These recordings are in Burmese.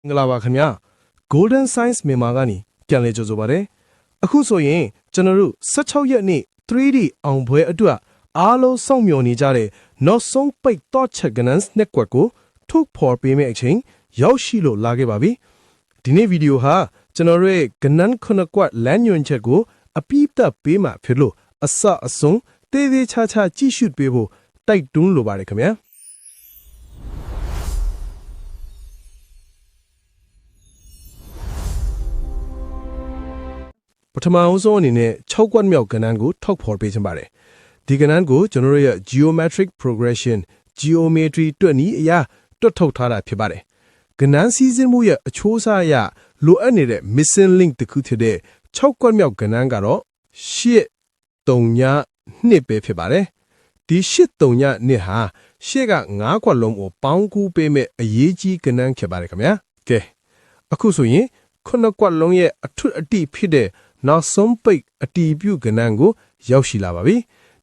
င်္ဂလာပါခင်ဗျာ Golden Science မြန်မာကနေပြန်လည်ကြိုဆိုပါရစေအခုဆိုရင်ကျွန်တော်တို့16ရက်နေ့ 3D အောင်ပွဲအတွက်အားလုံးစောင့်မျှော်နေကြတဲ့နောက်ဆုံးပိတ်တော့ချက်ကနန်း network ကိုထုတ်ဖော်ပေးမယ့်အချိန်ရောက်ရှိလို့လာခဲ့ပါပြီဒီနေ့ဗီဒီယိုဟာကျွန်တော်တို့ရဲ့ကနန်းခုနှစ်ကွက်လမ်းညွှန်ချက်ကိုအပိသက်ပေးမှာဖြစ်လို့အစအဆုံးတေးသေးချာချာကြည့်ရှုပေးဖို့တိုက်တွန်းလိုပါတယ်ခင်ဗျာပထမအဆုံးအနေနဲ့6ကွက်မြောက်ကဏ္ဍကိုထောက်ဖော်ပေးချင်ပါတယ်ဒီကဏ္ဍကိုကျွန်တော်တို့ရဲ့ geometric progression geometry တွက်နည်းအရာတွက်ထုတ်ထားတာဖြစ်ပါတယ်ကဏ္ဍစီစဉ်မှုရဲ့အချိုးအစားအရလိုအပ်နေတဲ့ missing link တစ်ခုဖြစ်တဲ့6ကွက်မြောက်ကဏ္ဍကတော့8-3-2ပဲဖြစ်ပါတယ်ဒီ8-3-2ဟာရှေ့က9ကွက်လုံးကိုပေါင်းကူးပေးမဲ့အရေးကြီးကဏ္ဍဖြစ်ပါတယ်ခင်ဗျာကဲအခုဆိုရင်9ကွက်လုံးရဲ့အထွတ်အတိဖြစ်တဲ့နောက်ဆုံးပိတ်အတီးပြုကဏ္ဍကိုရောက်ရှိလာပါပြီ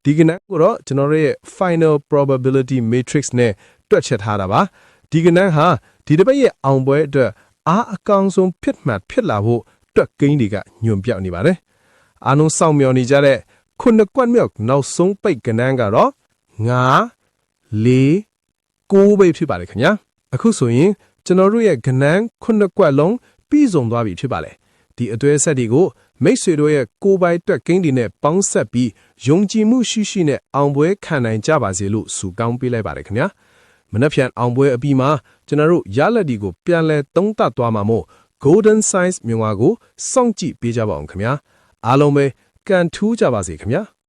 ဒီကဏ္ဍကိုတော့ကျွန်တော်ရဲ့ final probability matrix နဲ့တွက်ချက်ထားတာပါဒီကဏ္ဍဟာဒီတစ်ပတ်ရဲ့အောင်ပွဲအတွက်အားအကောင်ဆုံးဖြစ်မှတ်ဖြစ်လာဖို့တွက်ကိန်းတွေကညွန်ပြောက်နေပါတယ်အားလုံးစောင့်မျှော်နေကြတဲ့ခုနှစ်ကွက်မြောက်နောက်ဆုံးပိတ်ကဏ္ဍကတော့9 4 9ပဲဖြစ်ပါတယ်ခင်ဗျာအခုဆိုရင်ကျွန်တော်တို့ရဲ့ကဏ္ဍခုနှစ်ကွက်လုံးပြီးဆုံးသွားပြီဖြစ်ပါလေဒီအသွဲဆက်တွေကိုမိတ်ဆွေတို့ရဲ့ကိုယ်ပိုင်တွက်ကိန်းတွေနဲ့ပေါင်းဆက်ပြီးယုံကြည်မှုရှိရှိနဲ့အောင်ပွဲခံနိုင်ကြပါစေလို့ဆုတောင်းပေးလိုက်ပါတယ်ခင်ဗျာမနှက်ဖြန်အောင်ပွဲအပြီးမှာကျွန်တော်တို့ရလက်ဒီကိုပြန်လဲသုံးသပ်သွားမှာမို့ Golden Science မြန်မာကိုစောင့်ကြည့်ပေးကြပါအောင်ခင်ဗျာအားလုံးပဲကန်ထူးကြပါစေခင်ဗျာ